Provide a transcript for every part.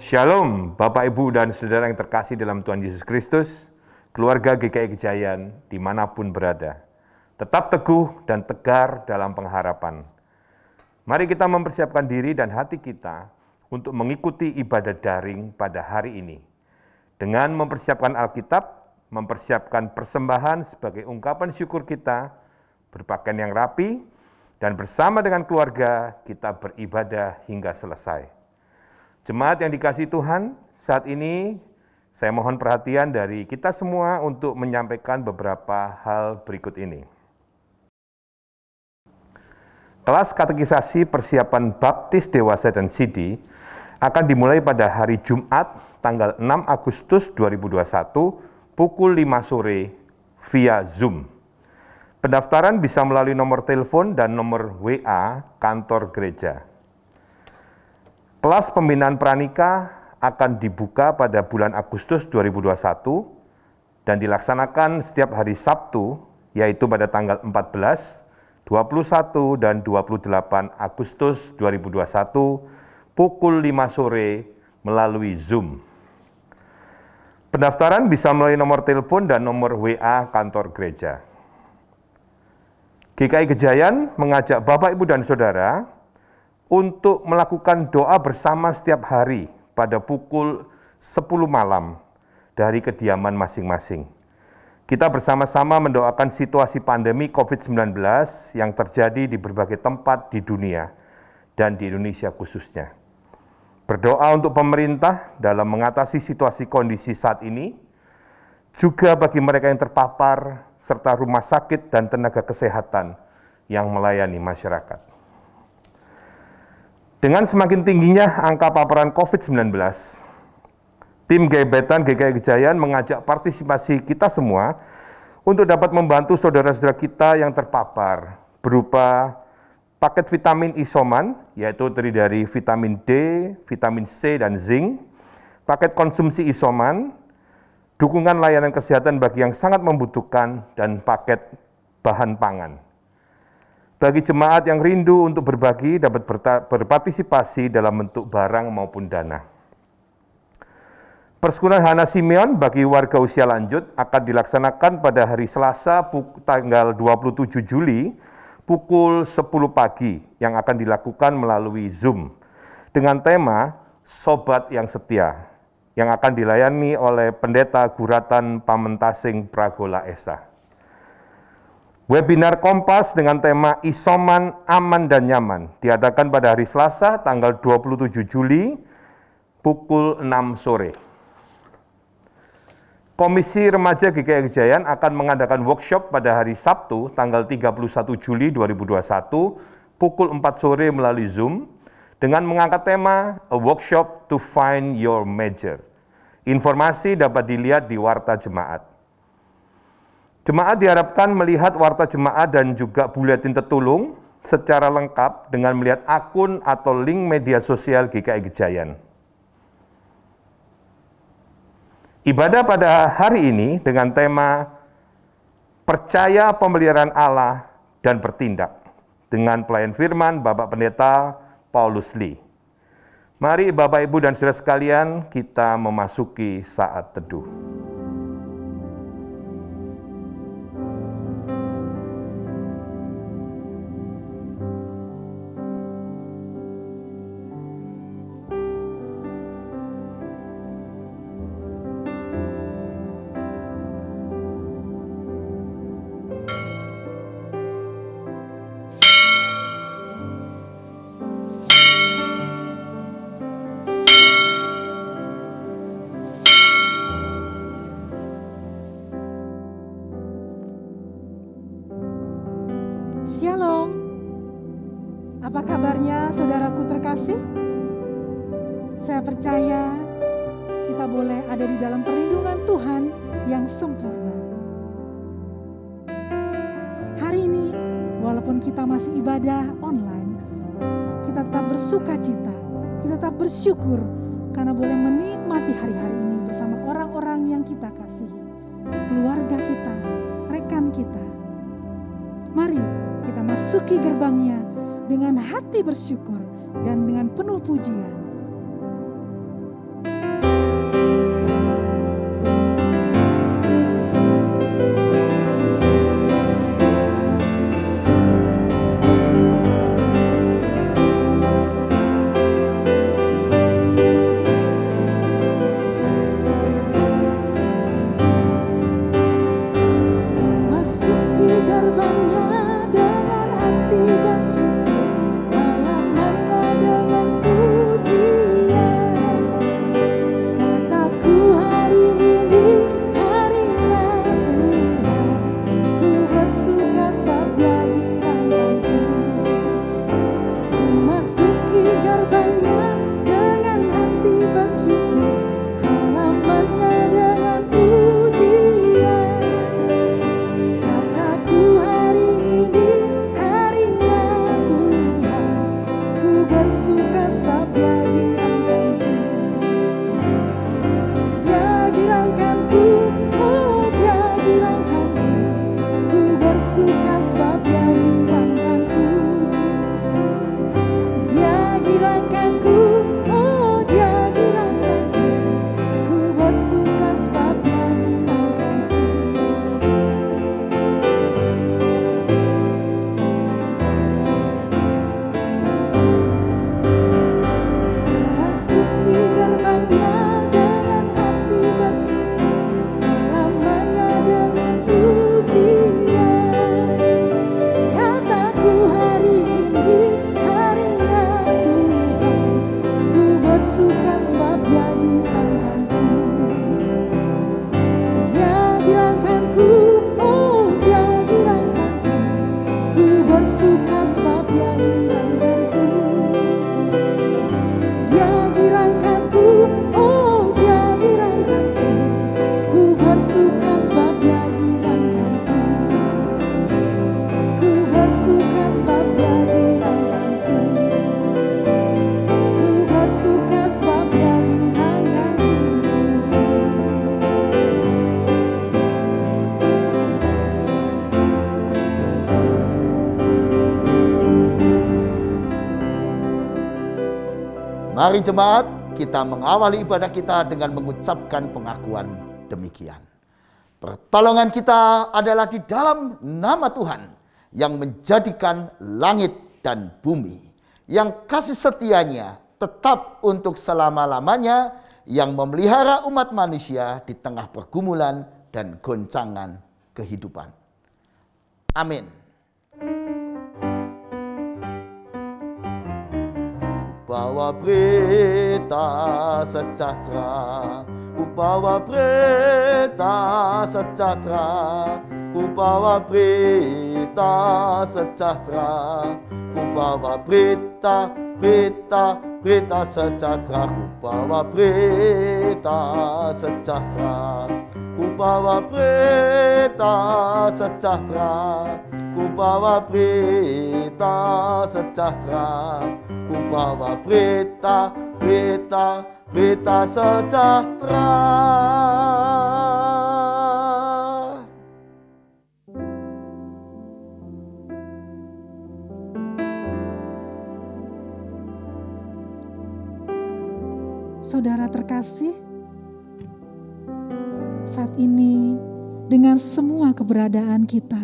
Shalom Bapak Ibu dan Saudara yang terkasih dalam Tuhan Yesus Kristus, keluarga GKI Gejayan dimanapun berada. Tetap teguh dan tegar dalam pengharapan. Mari kita mempersiapkan diri dan hati kita untuk mengikuti ibadah daring pada hari ini. Dengan mempersiapkan Alkitab, mempersiapkan persembahan sebagai ungkapan syukur kita, berpakaian yang rapi, dan bersama dengan keluarga kita beribadah hingga selesai. Jemaat yang dikasihi Tuhan, saat ini saya mohon perhatian dari kita semua untuk menyampaikan beberapa hal berikut ini. Kelas katekisasi persiapan baptis dewasa dan sidi akan dimulai pada hari Jumat tanggal 6 Agustus 2021 pukul 5 sore via Zoom. Pendaftaran bisa melalui nomor telepon dan nomor WA kantor gereja. Kelas pembinaan pranikah akan dibuka pada bulan Agustus 2021 dan dilaksanakan setiap hari Sabtu, yaitu pada tanggal 14, 21, dan 28 Agustus 2021 pukul 5 sore melalui Zoom. Pendaftaran bisa melalui nomor telepon dan nomor WA kantor gereja. GKI Gejayan mengajak Bapak, Ibu, dan Saudara untuk melakukan doa bersama setiap hari pada pukul 10 malam dari kediaman masing-masing. Kita bersama-sama mendoakan situasi pandemi COVID-19 yang terjadi di berbagai tempat di dunia dan di Indonesia khususnya. Berdoa untuk pemerintah dalam mengatasi situasi kondisi saat ini, juga bagi mereka yang terpapar, serta rumah sakit dan tenaga kesehatan yang melayani masyarakat. Dengan semakin tingginya angka paparan COVID-19, tim gebetan GKI Gejayan mengajak partisipasi kita semua untuk dapat membantu saudara-saudara kita yang terpapar berupa paket vitamin isoman, yaitu terdiri dari vitamin D, vitamin C, dan zinc, paket konsumsi isoman, dukungan layanan kesehatan bagi yang sangat membutuhkan, dan paket bahan pangan. Bagi jemaat yang rindu untuk berbagi dapat berpartisipasi dalam bentuk barang maupun dana. Persekutuan Hana Simeon bagi warga usia lanjut akan dilaksanakan pada hari Selasa tanggal 27 Juli pukul 10 pagi yang akan dilakukan melalui Zoom dengan tema Sobat yang Setia yang akan dilayani oleh Pendeta Guratan Pamentasing Pragola Esa. Webinar Kompas dengan tema Isoman Aman dan Nyaman diadakan pada hari Selasa tanggal 27 Juli pukul 6 sore. Komisi Remaja GKI Gejayan akan mengadakan workshop pada hari Sabtu tanggal 31 Juli 2021 pukul 4 sore melalui Zoom dengan mengangkat tema A Workshop to Find Your Major. Informasi dapat dilihat di Warta Jemaat. Jemaat diharapkan melihat warta jemaat dan juga buletin tetulung secara lengkap dengan melihat akun atau link media sosial GKI Gejayan. Ibadah pada hari ini dengan tema Percaya Pemeliharaan Allah dan Bertindak dengan pelayan firman Bapak Pendeta Paulus Lee. Mari Bapak, Ibu, dan saudara sekalian kita memasuki saat teduh. Shalom, apa kabarnya saudaraku terkasih? Saya percaya kita boleh ada di dalam perlindungan Tuhan yang sempurna. Hari ini, walaupun kita masih ibadah online, kita tetap bersuka cita, kita tetap bersyukur karena boleh menikmati hari-hari ini bersama orang-orang yang kita kasihi, keluarga kita, rekan kita. Mari kita masuki gerbangnya dengan hati bersyukur dan dengan penuh pujian. gerbangnya dengan hati bersyukur, halamannya dengan pujian. Kataku hari ini harinya Tuhan, ku bersuka sebab Dia girangkanku. Ku masuki gerbangnya dengan hati bersyukur, halamannya dengan pujian. Kataku hari ini harinya Tuhan, ku bersuka sebab Dia girangkanku. Dia girangkanku, oh Dia girangkanku, ku bersuka sebab Dia girangkanku. Dia girangkanku, oh Dia girangkanku, ku bersuka sebab Dia girangkanku. Ku masuki gerbangnya dengan hati bersyukur, halamannya dengan pujian. Kataku hari ini harinya Tuhan, ku bersuka sebab Dia girangkanku. Dia girangkanku, oh Dia girangkanku, ku bersuka sebab Dia girangkanku. Dia girangkanku, oh Dia girangkanku, ku bersuka sebab Dia girangkanku. Ku bersuka sebab Dia girangkanku. Ku bersuka sebab Dia girangkanku. Mari jemaat, kita mengawali ibadah kita dengan mengucapkan pengakuan demikian. Pertolongan kita adalah di dalam nama Tuhan yang menjadikan langit dan bumi, yang kasih setianya tetap untuk selama-lamanya, yang memelihara umat manusia di tengah pergumulan dan goncangan kehidupan. Amin. Bawa berita sejahtera, ku bawa berita sejahtera, ku bawa berita sejahtera, ku bawa berita sejahtera, ku bawa berita sejahtera, ku bawa berita sejahtera, ku bawa berita sejahtera, ku bawa berita sejahtera. Saudara terkasih, saat ini dengan semua keberadaan kita,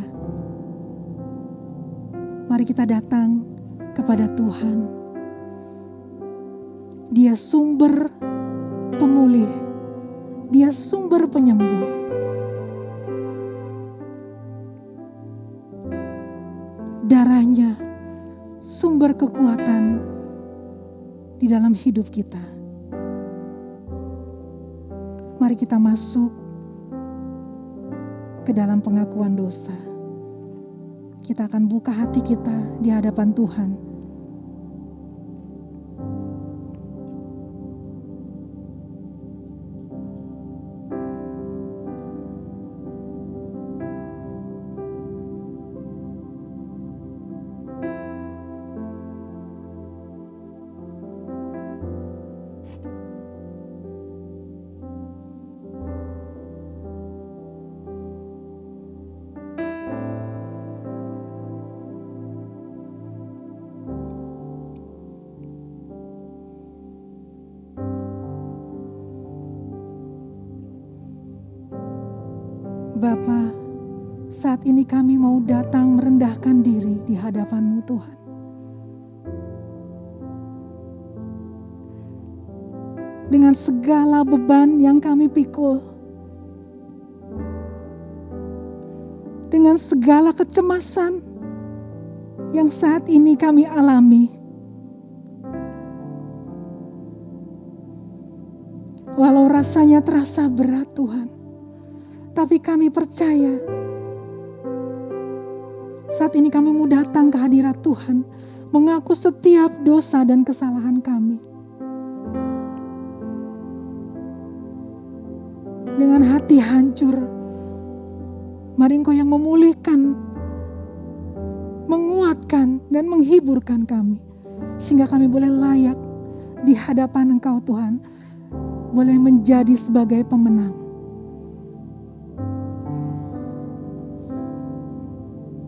mari kita datang kepada Tuhan. Dia sumber pemulih, Dia sumber penyembuh. Darahnya sumber kekuatan di dalam hidup kita. Mari kita masuk ke dalam pengakuan dosa. Kita akan buka hati kita di hadapan Tuhan. Bapa, saat ini kami mau datang merendahkan diri di hadapan-Mu Tuhan. Dengan segala beban yang kami pikul, dengan segala kecemasan yang saat ini kami alami. Walau rasanya terasa berat Tuhan, tapi kami percaya saat ini kami mau datang ke hadirat Tuhan, mengaku setiap dosa dan kesalahan kami. Dengan hati hancur, mari Engkau yang memulihkan, menguatkan dan menghiburkan kami, sehingga kami boleh layak di hadapan Engkau Tuhan, boleh menjadi sebagai pemenang.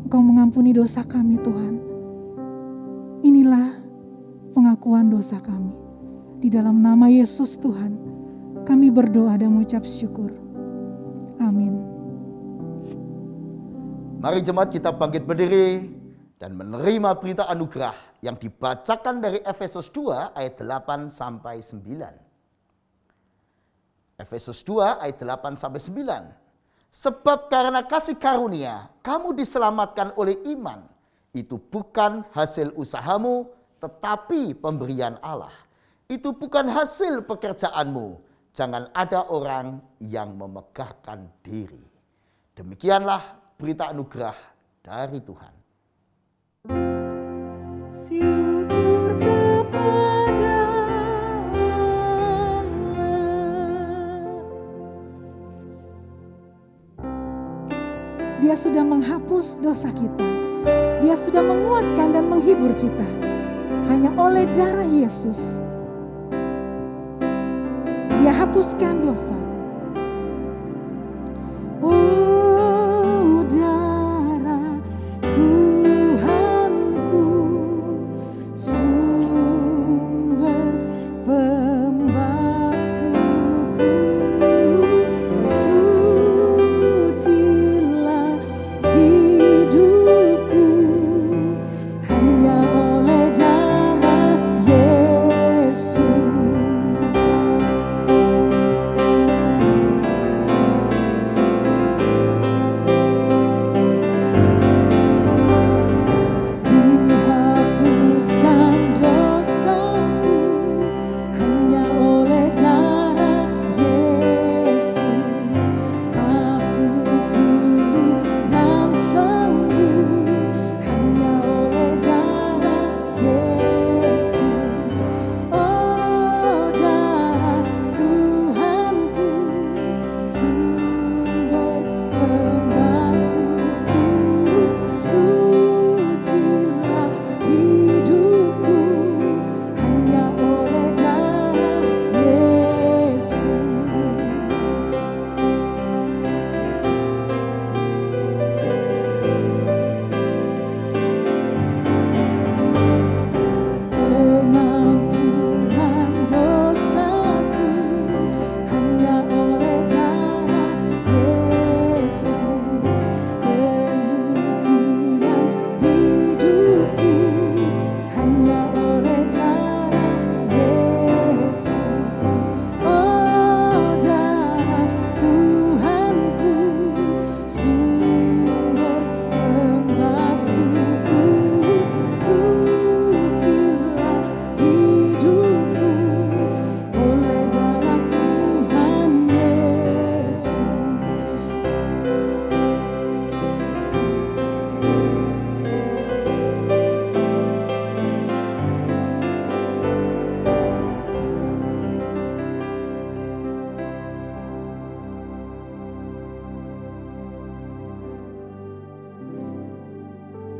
Engkau mengampuni dosa kami Tuhan. Inilah pengakuan dosa kami. Di dalam nama Yesus Tuhan, kami berdoa dan mengucap syukur. Amin. Mari jemaat kita bangkit berdiri dan menerima berita anugerah yang dibacakan dari Efesus 2 ayat 8 sampai 9. Efesus 2 ayat 8 sampai 9. Sebab karena kasih karunia kamu diselamatkan oleh iman. Itu bukan hasil usahamu, tetapi pemberian Allah. Itu bukan hasil pekerjaanmu. Jangan ada orang yang memegahkan diri. Demikianlah berita anugerah dari Tuhan. Syukur kepada Dia sudah menghapus dosa kita. Dia sudah menguatkan dan menghibur kita. Hanya oleh darah Yesus. Dia hapuskan dosaku. Oh, darah Tuhanku, sumber pembasuhku. Sucilah hidupku hanya oleh darah Yesus. Dihapuskan dosaku hanya oleh darah Yesus. Aku pulih dan sembuh hanya oleh darah Yesus. Oh, darah Tuhanku, sumber pembasuhku. Sucilah hidupku hanya oleh darah Yesus. Pengampunan dosaku hanya oleh darah Yesus. Penyucian hidupku hanya oleh darah Yesus. Oh, darah Tuhanku, sumber pembasuhku. Sucilah hidupku oleh darah Tuhan Yesus.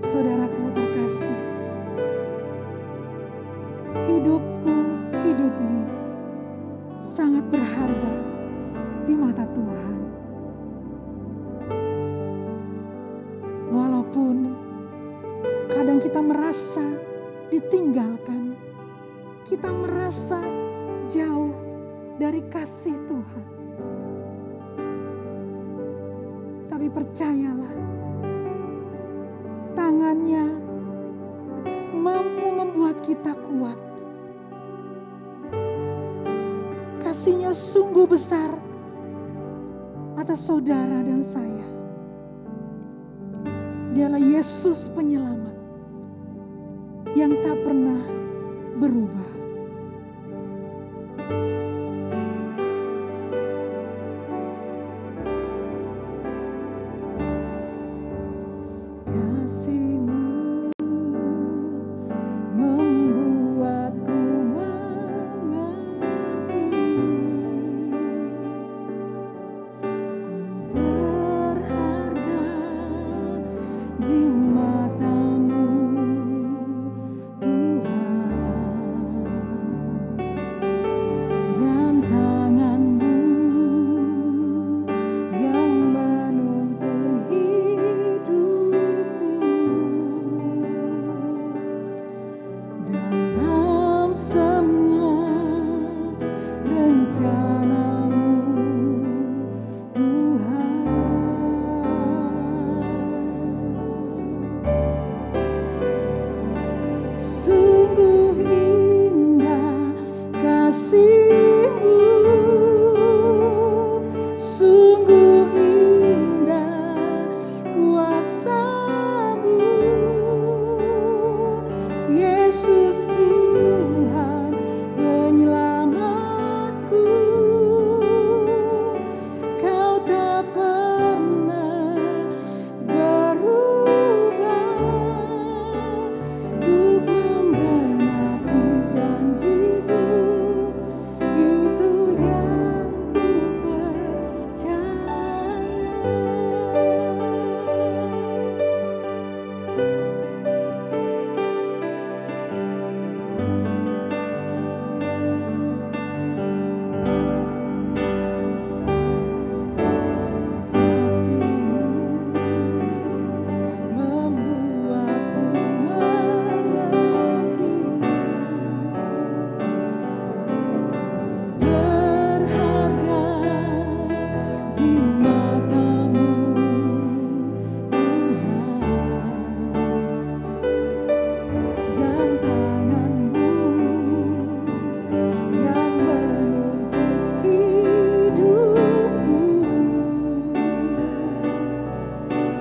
Saudaraku terkasih, hidupku, hidupmu sangat berharga di mata Tuhan. Walaupun kadang kita merasa ditinggalkan, kita merasa jauh dari kasih Tuhan. Tapi percayalah, tangannya mampu membuat kita kuat. Kasih-Nya sungguh besar atas saudara dan saya. Dialah Yesus penyelamat yang tak pernah berubah. Kasih-Mu membuatku mengerti, ku berharga di mata-Mu Tuhan, dan tangan-Mu yang menuntun hidupku. Dalam semua rencana-Mu Tuhan, sungguh indah kasih-Mu, sungguh indah kuasa-Mu, Yesus Tuhan penyelamatku. Kau tak pernah berubah untuk menggenapi janji-Mu, itu yang ku percaya. Kasih-Mu membuatku mengerti, ku berharga di mata-Mu Tuhan, dan tangan-Mu yang menuntun hidupku.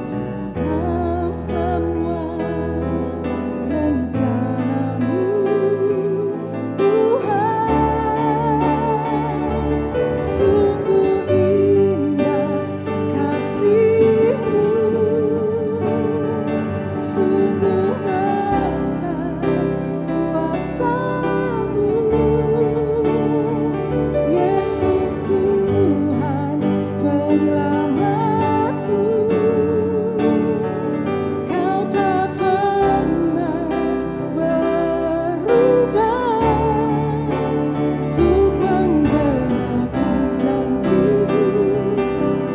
Dalam semua rencana-Mu Tuhan, sungguh indah kasih-Mu, sungguh besar kuasa-Mu, Yesus Tuhan penyelamatku. Kau tak pernah berubah untuk menggenapi janji-Mu,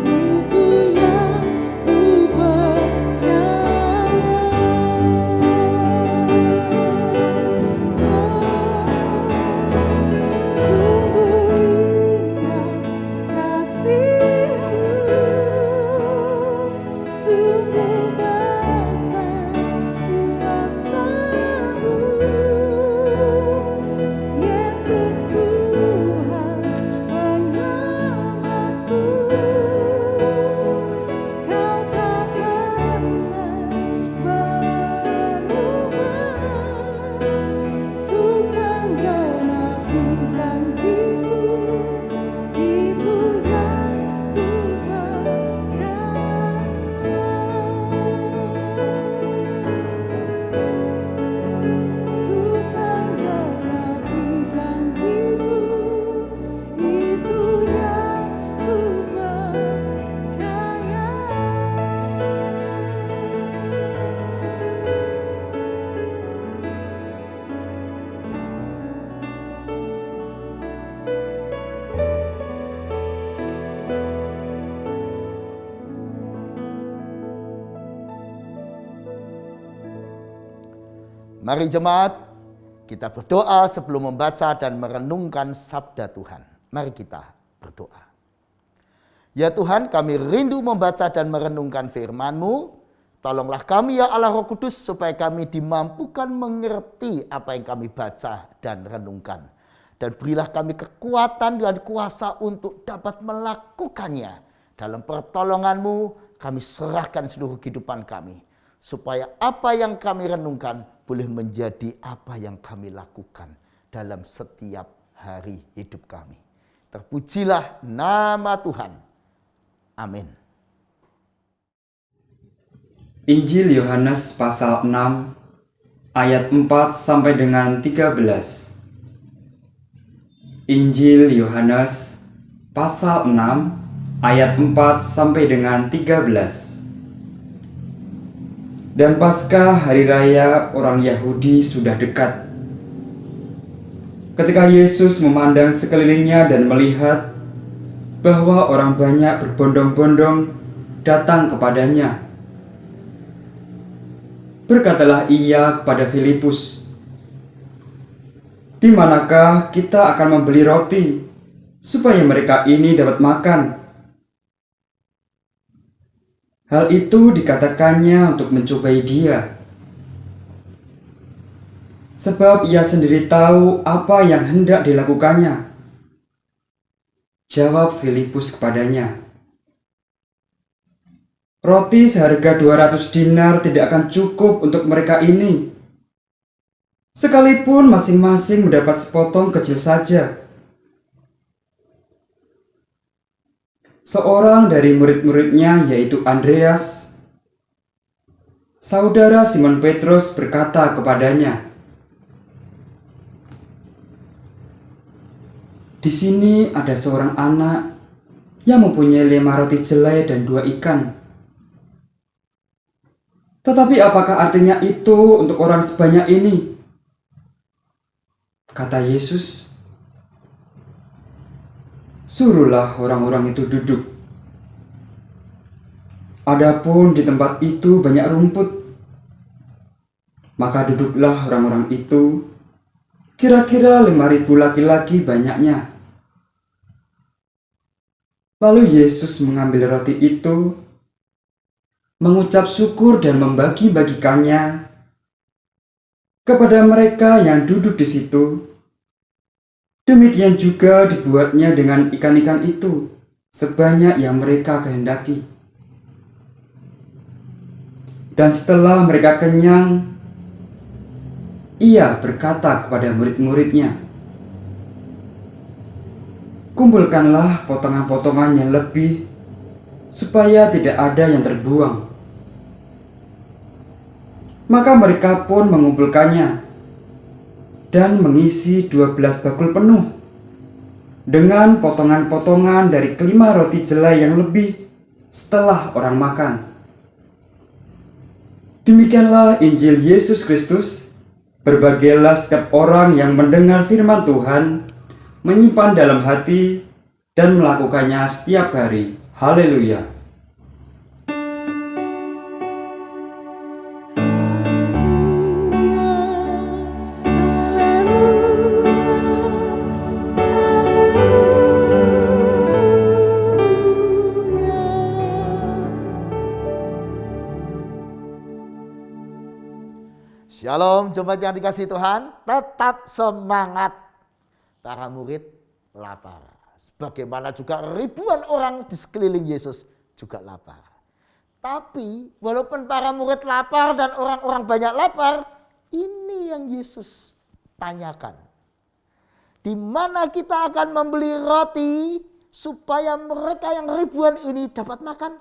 itu yang ku percaya. Sungguh indah kasih-Mu, sungguh besar kuasa-Mu, Yesus Tuhan penyelamatku. Kau tak pernah berubah untuk menggenapi janji-Mu, itu yang ku percaya. Untuk menggenapi janji-Mu, itu yang ku percaya. Mari jemaat, kita berdoa sebelum membaca dan merenungkan sabda Tuhan. Mari kita berdoa. Ya Tuhan, kami rindu membaca dan merenungkan firman-Mu. Tolonglah kami ya Allah Roh Kudus supaya kami dimampukan mengerti apa yang kami baca dan renungkan. Dan berilah kami kekuatan dan kuasa untuk dapat melakukannya. Dalam pertolongan-Mu kami serahkan seluruh kehidupan kami. supaya apa yang kami renungkan boleh menjadi apa yang kami lakukan dalam setiap hari hidup kami. Terpujilah nama Tuhan. Amin. Injil Yohanes pasal 6 ayat 4 sampai dengan 13. Injil Yohanes pasal 6 ayat 4 sampai dengan 13. Dan pasca hari raya orang Yahudi sudah dekat. Ketika Yesus memandang sekelilingnya dan melihat bahwa orang banyak berbondong-bondong datang kepadanya, berkatalah ia kepada Filipus, "Di manakah kita akan membeli roti supaya mereka ini dapat makan?" Hal itu dikatakannya untuk mencobai dia, sebab ia sendiri tahu apa yang hendak dilakukannya. Jawab Filipus kepadanya, "Roti seharga 200 dinar tidak akan cukup untuk mereka ini, sekalipun masing-masing mendapat sepotong kecil saja." Seorang dari murid-muridnya, yaitu Andreas, saudara Simon Petrus, berkata kepadanya, "Di sini ada seorang anak yang mempunyai 5 roti jelai dan 2 ikan. Tetapi apakah artinya itu untuk orang sebanyak ini?" Kata Yesus, "Suruhlah orang-orang itu duduk." Adapun di tempat itu banyak rumput, maka duduklah orang-orang itu, kira-kira 5.000 laki-laki banyaknya. Lalu Yesus mengambil roti itu, mengucap syukur dan membagi-bagikannya kepada mereka yang duduk di situ. Demikian juga dibuatnya dengan ikan-ikan itu, sebanyak yang mereka kehendaki. Dan setelah mereka kenyang, ia berkata kepada murid-muridnya, "Kumpulkanlah potongan-potongan yang lebih, supaya tidak ada yang terbuang." Maka mereka pun mengumpulkannya dan mengisi 12 bakul penuh dengan potongan-potongan dari kelima roti jelai yang lebih setelah orang makan. Demikianlah Injil Yesus Kristus. Berbahagialah setiap orang yang mendengar firman Tuhan, menyimpan dalam hati, dan melakukannya setiap hari. Haleluya. Shalom, jemaat yang dikasihi Tuhan, tetap semangat. Para murid lapar. Sebagaimana juga ribuan orang di sekeliling Yesus juga lapar. Tapi walaupun para murid lapar dan orang-orang banyak lapar, ini yang Yesus tanyakan. Di mana kita akan membeli roti supaya mereka yang ribuan ini dapat makan?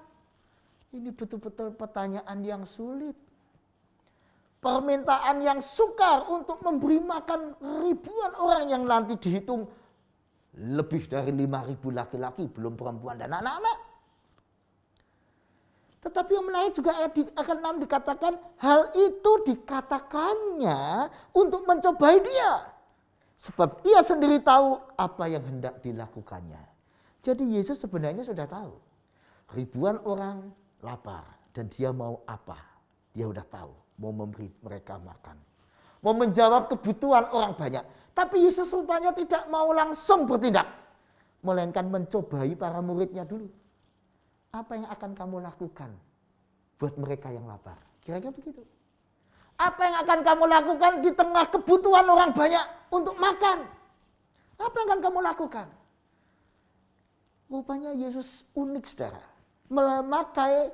Ini betul-betul pertanyaan yang sulit. Permintaan yang sukar untuk memberi makan ribuan orang yang nanti dihitung lebih dari 5.000 laki-laki, belum perempuan dan anak-anak. Tetapi yang menarik juga ayat akan 6 dikatakan, hal itu dikatakannya untuk mencobai dia. Sebab ia sendiri tahu apa yang hendak dilakukannya. Jadi Yesus sebenarnya sudah tahu. Ribuan orang lapar dan dia mau apa? Dia sudah tahu. Mau memberi mereka makan. Mau menjawab kebutuhan orang banyak. Tapi Yesus rupanya tidak mau langsung bertindak. Melainkan mencobai para muridnya dulu. Apa yang akan kamu lakukan buat mereka yang lapar? Kira-kira begitu. Apa yang akan kamu lakukan di tengah kebutuhan orang banyak untuk makan? Apa yang akan kamu lakukan? Rupanya Yesus unik, saudara. Memakai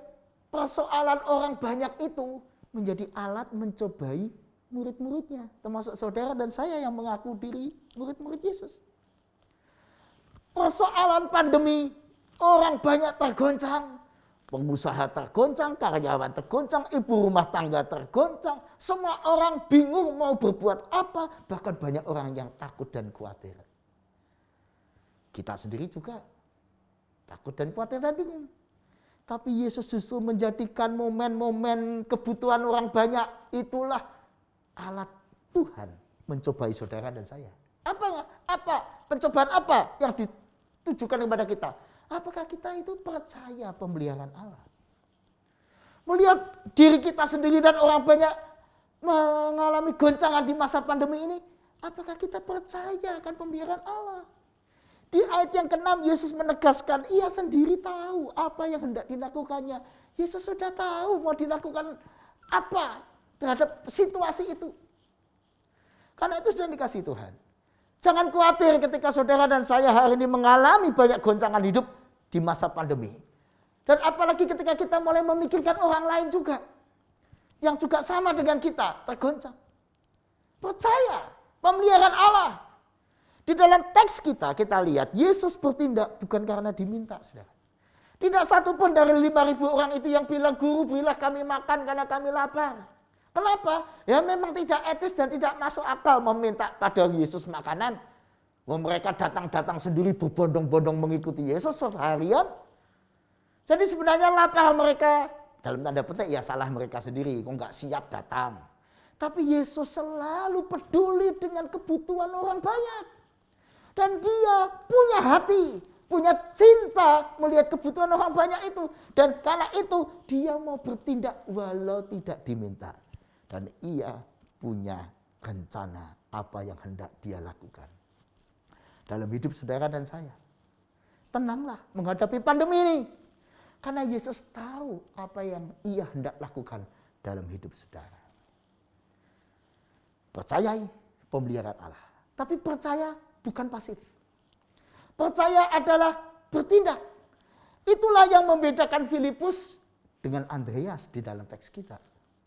persoalan orang banyak itu menjadi alat mencobai murid-muridnya, termasuk saudara dan saya yang mengaku diri murid-murid Yesus. Persoalan pandemi, orang banyak tergoncang, pengusaha tergoncang, karyawan tergoncang, ibu rumah tangga tergoncang, semua orang bingung mau berbuat apa, bahkan banyak orang yang takut dan khawatir. Kita sendiri juga takut dan khawatir dan bingung. Tapi Yesus justru menjadikan momen-momen kebutuhan orang banyak, itulah alat Tuhan mencobai saudara dan saya. Pencobaan apa yang ditujukan kepada kita? Apakah kita itu percaya pemeliharaan Allah? Melihat diri kita sendiri dan orang banyak mengalami goncangan di masa pandemi ini, apakah kita percaya akan pemeliharaan Allah? Di ayat yang ke-6 Yesus menegaskan, ia sendiri tahu apa yang hendak dilakukannya. Yesus sudah tahu mau dilakukan apa terhadap situasi itu. Karena itu sudah dikasih Tuhan. Jangan khawatir ketika saudara dan saya hari ini mengalami banyak goncangan hidup di masa pandemi. Dan apalagi ketika kita mulai memikirkan orang lain juga. Yang juga sama dengan kita, tergoncang. Percaya pemeliharaan Allah. Di dalam teks kita lihat Yesus bertindak bukan karena diminta, saudara. Tidak satu pun dari 5.000 orang itu yang bilang, guru berilah kami makan karena kami lapar. Kenapa? Ya memang tidak etis dan tidak masuk akal meminta pada Yesus makanan. Mereka datang-datang sendiri berbondong-bondong mengikuti Yesus seharian. Jadi sebenarnya lapar mereka, dalam tanda petik ya salah mereka sendiri, kok nggak siap datang. Tapi Yesus selalu peduli dengan kebutuhan orang banyak. Dan dia punya hati, punya cinta melihat kebutuhan orang banyak itu. Dan karena itu dia mau bertindak walau tidak diminta. Dan ia punya rencana apa yang hendak dia lakukan. Dalam hidup saudara dan saya. Tenanglah menghadapi pandemi ini. Karena Yesus tahu apa yang ia hendak lakukan dalam hidup saudara. Percayai pemeliharaan Allah. Tapi percaya bukan pasif. Percaya adalah bertindak. Itulah yang membedakan Filipus dengan Andreas di dalam teks kita.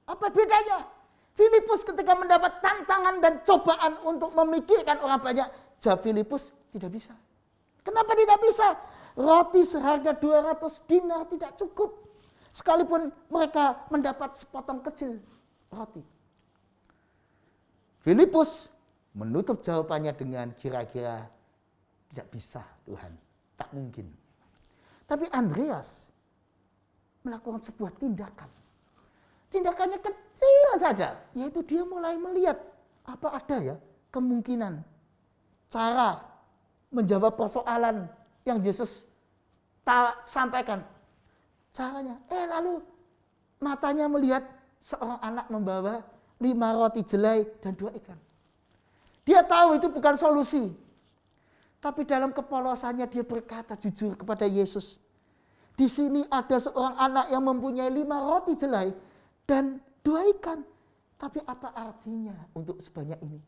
Apa bedanya? Filipus ketika mendapat tantangan dan cobaan untuk memikirkan orang banyak, jawab Filipus tidak bisa. Kenapa tidak bisa? Roti seharga 200 dinar tidak cukup. Sekalipun mereka mendapat sepotong kecil roti. Filipus menutup jawabannya dengan kira-kira tidak bisa Tuhan, tak mungkin. Tapi Andreas melakukan sebuah tindakan. Tindakannya kecil saja, yaitu dia mulai melihat apa ada ya kemungkinan cara menjawab persoalan yang Yesus sampaikan. Caranya, lalu matanya melihat seorang anak membawa 5 roti jelai dan 2 ikan. Dia tahu itu bukan solusi. Tapi dalam kepolosannya dia berkata jujur kepada Yesus. Di sini ada seorang anak yang mempunyai 5 roti jelai dan 2 ikan. Tapi apa artinya untuk sebanyak ini?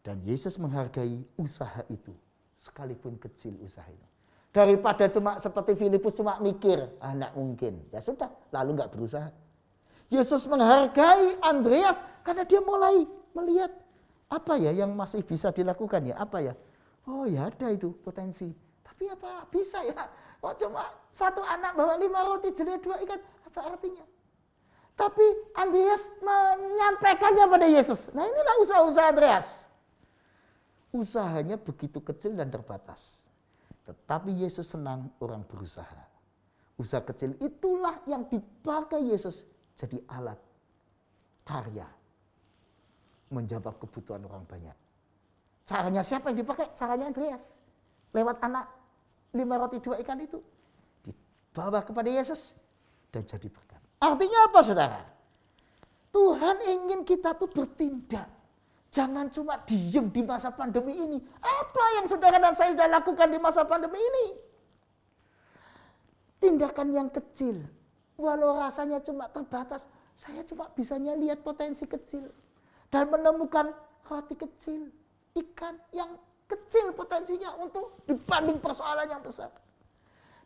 Dan Yesus menghargai usaha itu. Sekalipun kecil usaha itu. Daripada cuma seperti Filipus cuma mikir, anak mungkin. Ya sudah, lalu nggak berusaha. Yesus menghargai Andreas karena dia mulai melihat apa ya yang masih bisa dilakukan ya, apa ya? Oh ya ada itu potensi. Tapi apa bisa ya? Oh cuma 1 anak bawa 5 roti jelai 2 ikan, apa artinya? Tapi Andreas menyampaikannya pada Yesus. Nah inilah usaha-usaha Andreas. Usahanya begitu kecil dan terbatas. Tetapi Yesus senang orang berusaha. Usaha kecil itulah yang dipakai Yesus jadi alat karya. Menjawab kebutuhan orang banyak. Caranya siapa yang dipakai? Caranya Andreas. Lewat anak 5 roti 2 ikan itu. Dibawa kepada Yesus dan jadi berkat. Artinya apa saudara? Tuhan ingin kita tuh bertindak. Jangan cuma diem di masa pandemi ini. Apa yang saudara dan saya sudah lakukan di masa pandemi ini? Tindakan yang kecil. Walau rasanya cuma terbatas. Saya cuma bisanya lihat potensi kecil. Dan menemukan roti kecil. Ikan yang kecil potensinya untuk dibanding persoalan yang besar.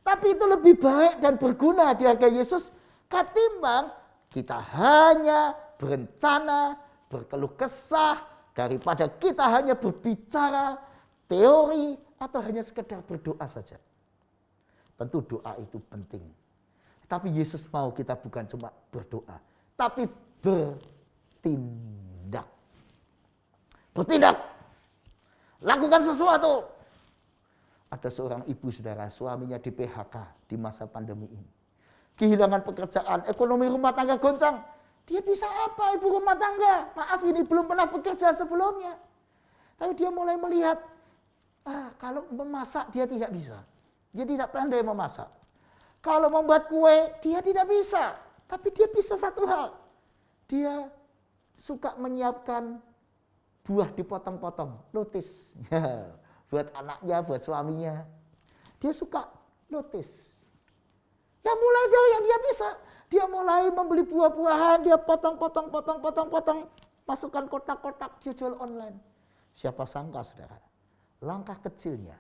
Tapi itu lebih baik dan berguna di hadapan Yesus ketimbang kita hanya berencana, berkeluh kesah, daripada kita hanya berbicara teori atau hanya sekedar berdoa saja. Tentu doa itu penting. Tapi Yesus mau kita bukan cuma berdoa, tapi bertindak. Bertindak. Lakukan sesuatu. Ada seorang ibu saudara, suaminya di PHK di masa pandemi ini. Kehilangan pekerjaan, ekonomi rumah tangga goncang. Dia bisa apa ibu rumah tangga? Maaf, ini belum pernah bekerja sebelumnya. Tapi dia mulai melihat, kalau memasak dia tidak bisa. Dia tidak pandai memasak. Kalau membuat kue, dia tidak bisa. Tapi dia bisa satu hal. Dia suka menyiapkan buah dipotong-potong, lotis. Buat anaknya, buat suaminya. Dia suka lotis. Ya mulai dari yang dia bisa. Dia mulai membeli buah-buahan, dia potong, masukkan kotak-kotak, dia jual online. Siapa sangka saudara, langkah kecilnya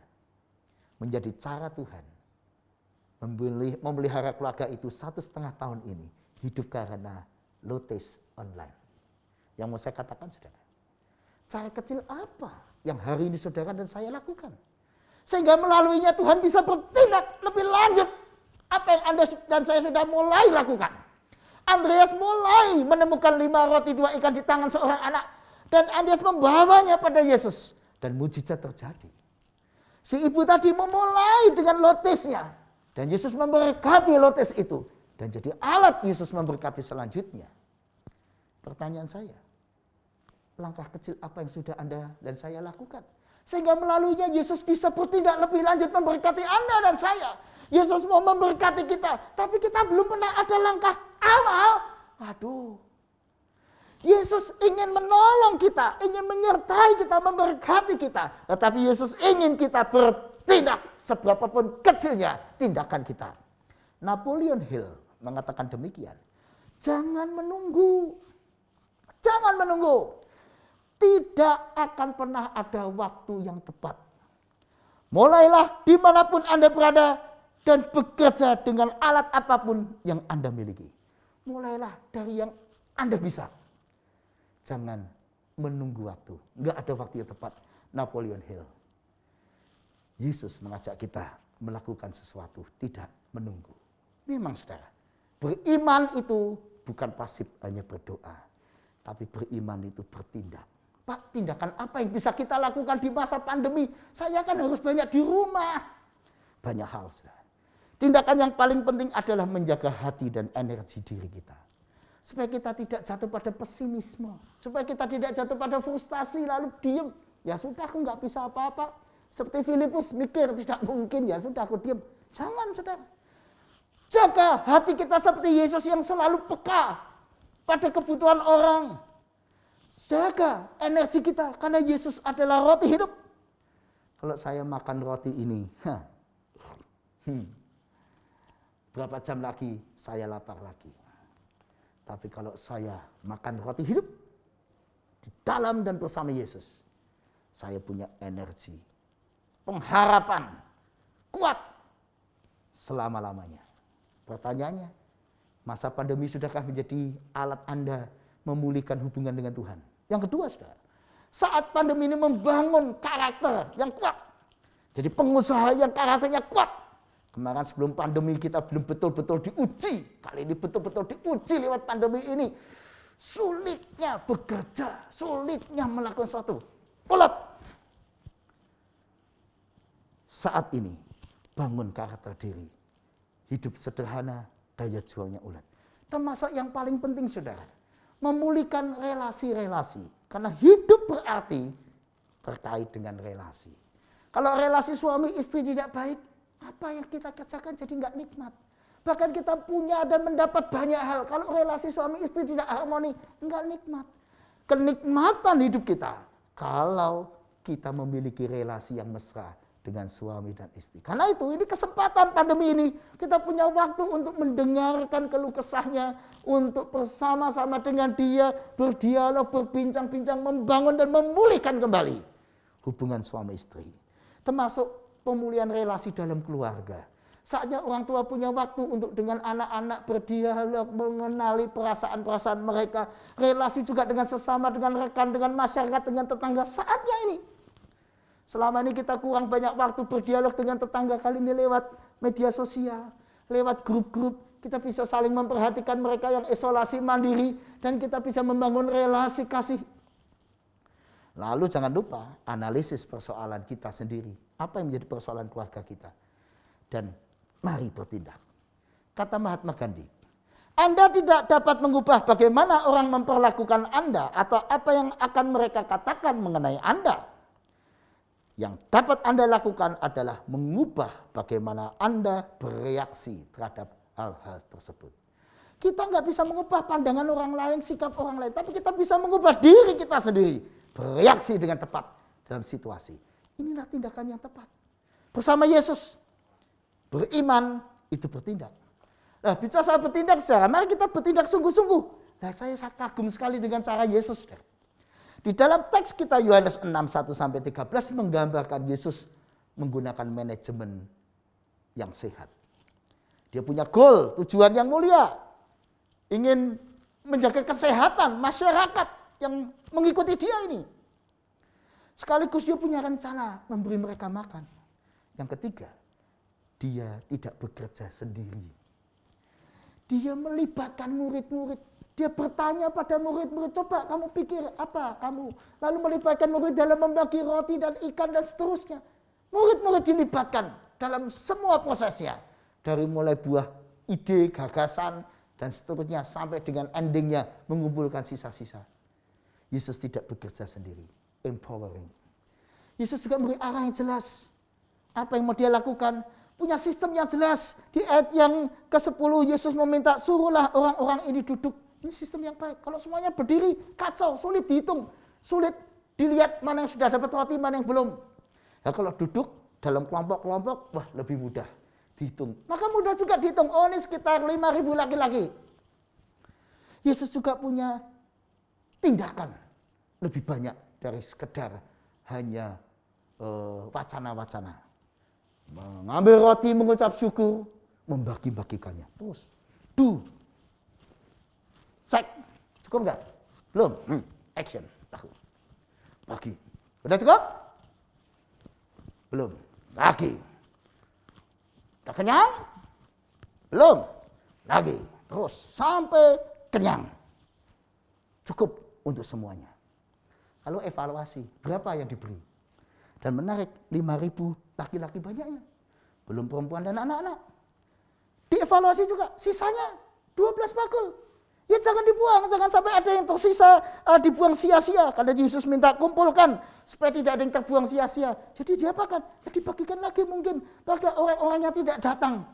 menjadi cara Tuhan memelihara keluarga itu 1,5 tahun ini hidup karena lotis online. Yang mau saya katakan saudara, cara kecil apa yang hari ini saudara dan saya lakukan? Sehingga melaluinya Tuhan bisa bertindak lebih lanjut. Apa yang Anda dan saya sudah mulai lakukan. Andreas mulai menemukan 5 roti 2 ikan di tangan seorang anak. Dan Andreas membawanya pada Yesus. Dan mujizat terjadi. Si ibu tadi memulai dengan lotisnya. Dan Yesus memberkati lotis itu. Dan jadi alat Yesus memberkati selanjutnya. Pertanyaan saya, langkah kecil apa yang sudah Anda dan saya lakukan? Sehingga melaluinya Yesus bisa bertindak lebih lanjut memberkati Anda dan saya. Yesus mau memberkati kita, tapi kita belum pernah ada langkah awal. Aduh. Yesus ingin menolong kita, ingin menyertai kita, memberkati kita. Tetapi Yesus ingin kita bertindak seberapapun kecilnya tindakan kita. Napoleon Hill mengatakan demikian. Jangan menunggu. Jangan menunggu. Tidak akan pernah ada waktu yang tepat. Mulailah dimanapun Anda berada dan bekerja dengan alat apapun yang Anda miliki. Mulailah dari yang Anda bisa. Jangan menunggu waktu. Enggak ada waktu yang tepat. Napoleon Hill. Yesus mengajak kita melakukan sesuatu, tidak menunggu. Memang saudara, beriman itu bukan pasif hanya berdoa. Tapi beriman itu bertindak. Pak, tindakan apa yang bisa kita lakukan di masa pandemi? Saya kan harus banyak di rumah. Banyak hal saudara. Tindakan yang paling penting adalah menjaga hati dan energi diri kita. Supaya kita tidak jatuh pada pesimisme. Supaya kita tidak jatuh pada frustasi lalu diam. Ya sudah, aku nggak bisa apa-apa. Seperti Filipus mikir tidak mungkin, ya sudah aku diam. Jangan saudara. Jaga hati kita seperti Yesus yang selalu peka pada kebutuhan orang. Jaga energi kita karena Yesus adalah roti hidup. Kalau saya makan roti ini, berapa jam lagi saya lapar lagi. Tapi kalau saya makan roti hidup di dalam dan bersama Yesus, saya punya energi, pengharapan kuat selama-lamanya. Pertanyaannya, masa pandemi sudahkah menjadi alat Anda memulihkan hubungan dengan Tuhan? Yang kedua, saudara, saat pandemi ini membangun karakter yang kuat. Jadi pengusaha yang karakternya kuat. Kemarin sebelum pandemi kita belum betul-betul diuji. Kali ini betul-betul diuji lewat pandemi ini. Sulitnya bekerja, sulitnya melakukan sesuatu. Ulet. Saat ini bangun karakter diri. Hidup sederhana, daya jualnya ulet. Termasuk yang paling penting saudara, memulihkan relasi-relasi. Karena hidup berarti terkait dengan relasi. Kalau relasi suami istri tidak baik, apa yang kita kerjakan jadi nggak nikmat. Bahkan kita punya dan mendapat banyak hal. Kalau relasi suami istri tidak harmoni, nggak nikmat. Kenikmatan hidup kita kalau kita memiliki relasi yang mesra dengan suami dan istri. Karena itu, ini kesempatan pandemi ini, kita punya waktu untuk mendengarkan keluh kesahnya, untuk bersama-sama dengan dia, berdialog, berbincang-bincang, membangun dan memulihkan kembali hubungan suami istri. Termasuk pemulihan relasi dalam keluarga. Saatnya orang tua punya waktu untuk dengan anak-anak berdialog, mengenali perasaan-perasaan mereka. Relasi juga dengan sesama, dengan rekan, dengan masyarakat, dengan tetangga. Saatnya ini. Selama ini kita kurang banyak waktu berdialog dengan tetangga. Kali ini lewat media sosial, lewat grup-grup. Kita bisa saling memperhatikan mereka yang isolasi mandiri. Dan kita bisa membangun relasi kasih. Lalu jangan lupa analisis persoalan kita sendiri. Apa yang menjadi persoalan keluarga kita. Dan mari bertindak. Kata Mahatma Gandhi, Anda tidak dapat mengubah bagaimana orang memperlakukan Anda atau apa yang akan mereka katakan mengenai Anda. Yang dapat Anda lakukan adalah mengubah bagaimana Anda bereaksi terhadap hal-hal tersebut. Kita nggak bisa mengubah pandangan orang lain, sikap orang lain, tapi kita bisa mengubah diri kita sendiri. Bereaksi dengan tepat dalam situasi. Inilah tindakan yang tepat. Bersama Yesus. Beriman itu bertindak. Nah, bicara soal bertindak, saudara, mari kita bertindak sungguh-sungguh. Nah, saya kagum sekali dengan cara Yesus, saudara. Di dalam teks kita Yohanes 6, 1-13 menggambarkan Yesus menggunakan manajemen yang sehat. Dia punya goal, tujuan yang mulia. Ingin menjaga kesehatan masyarakat yang mengikuti dia ini. Sekaligus dia punya rencana memberi mereka makan. Yang ketiga, dia tidak bekerja sendiri. Dia melibatkan murid-murid. Dia bertanya pada murid-murid, coba kamu pikir apa kamu. Lalu melibatkan murid dalam membagi roti dan ikan dan seterusnya. Murid-murid dilibatkan dalam semua prosesnya. Dari mulai buah ide, gagasan, dan seterusnya. Sampai dengan endingnya mengumpulkan sisa-sisa. Yesus tidak bekerja sendiri. Empowering. Yesus juga memberi arah yang jelas. Apa yang mau dia lakukan? Punya sistem yang jelas. Di ayat yang ke-10 Yesus meminta suruhlah orang-orang ini duduk. Ini sistem yang baik. Kalau semuanya berdiri kacau, sulit dihitung. Sulit dilihat mana yang sudah dapat roti, mana yang belum. Nah, kalau duduk dalam kelompok-kelompok, wah lebih mudah dihitung. Maka mudah juga dihitung. Oh, ini sekitar 5.000 laki-laki. Yesus juga punya tindakan lebih banyak dari sekedar hanya wacana-wacana. Mengambil roti, mengucap syukur, membagi-bagikannya. Terus, do. Cek. Cukup enggak? Belum? Action. Laku. Bagi. Udah cukup? Belum. Lagi. Udah kenyang? Belum. Lagi. Terus. Sampai kenyang. Cukup untuk semuanya. Lalu evaluasi. Berapa yang diberi? Dan menarik, 5.000 laki-laki banyaknya. Belum perempuan dan anak-anak. Dievaluasi juga, sisanya 12 bakul. Ya jangan dibuang, jangan sampai ada yang tersisa dibuang sia-sia. Karena Yesus minta kumpulkan, supaya tidak ada yang terbuang sia-sia. Jadi diapakan? Ya dibagikan lagi mungkin pada orang-orang yang tidak datang.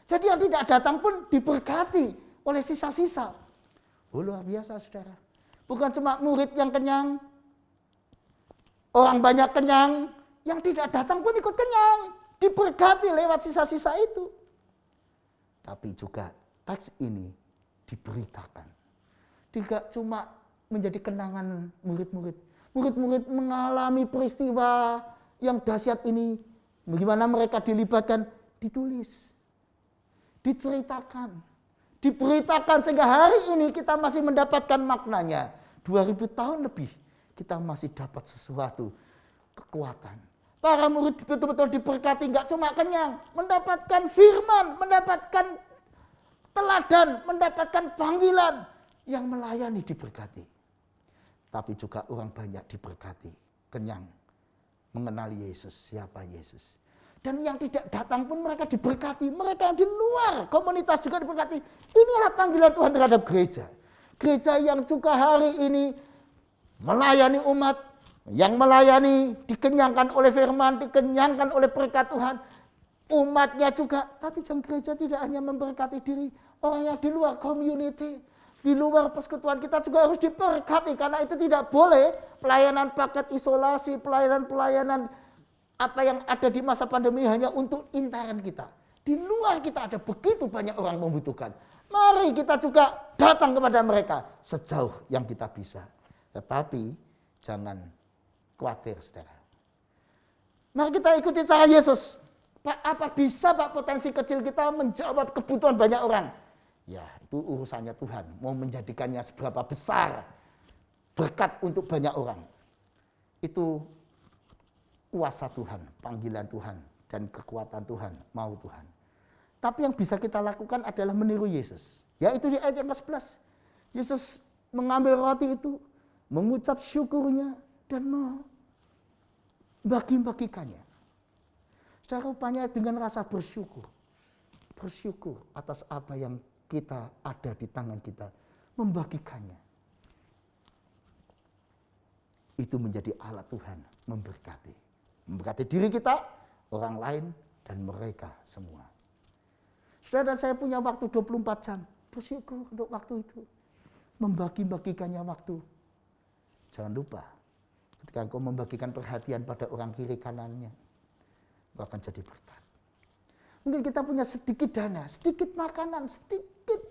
Jadi yang tidak datang pun diberkati oleh sisa-sisa. Oh, luar biasa, saudara. Bukan cuma murid yang kenyang, orang banyak kenyang, yang tidak datang pun ikut kenyang. Diberkati lewat sisa-sisa itu. Tapi juga teks ini diberitakan. Tidak cuma menjadi kenangan murid-murid. Murid-murid mengalami peristiwa yang dahsyat ini. Bagaimana mereka dilibatkan? Ditulis. Diceritakan. Diberitakan sehingga hari ini kita masih mendapatkan maknanya. 2000 tahun lebih. Kita masih dapat sesuatu kekuatan. Para murid betul-betul diberkati, nggak cuma kenyang, mendapatkan firman, mendapatkan teladan, mendapatkan panggilan yang melayani diberkati. Tapi juga orang banyak diberkati, kenyang, mengenali Yesus, siapa Yesus. Dan yang tidak datang pun mereka diberkati, mereka yang di luar komunitas juga diberkati. Inilah panggilan Tuhan terhadap gereja. Gereja yang juga hari ini melayani umat, yang melayani dikenyangkan oleh firman, dikenyangkan oleh berkat Tuhan. Umatnya juga, tapi jam gereja tidak hanya memberkati diri, orang yang di luar community, di luar persekutuan kita juga harus diberkati. Karena itu tidak boleh pelayanan paket isolasi, pelayanan-pelayanan apa yang ada di masa pandemi hanya untuk intern kita. Di luar kita ada begitu banyak orang membutuhkan. Mari kita juga datang kepada mereka sejauh yang kita bisa. Tetapi jangan khawatir, saudara. Mari kita ikuti cara Yesus. Pak, apa bisa Pak potensi kecil kita menjawab kebutuhan banyak orang? Ya, itu urusannya Tuhan. Mau menjadikannya seberapa besar berkat untuk banyak orang. Itu kuasa Tuhan, panggilan Tuhan, dan kekuatan Tuhan, mau Tuhan. Tapi yang bisa kita lakukan adalah meniru Yesus. Yaitu di ayat yang ke-11. Yesus mengambil roti itu, mengucap syukurnya, dan membagi-bagikannya. Secara rupanya dengan rasa bersyukur. Bersyukur atas apa yang kita ada di tangan kita. Membagikannya. Itu menjadi alat Tuhan memberkati. Memberkati diri kita, orang lain, dan mereka semua. Saudara, saya punya waktu 24 jam. Bersyukur untuk waktu itu. Membagi-bagikannya waktu. Jangan lupa, ketika engkau membagikan perhatian pada orang kiri kanannya, engkau akan jadi berkat. Mungkin kita punya sedikit dana, sedikit makanan, sedikit.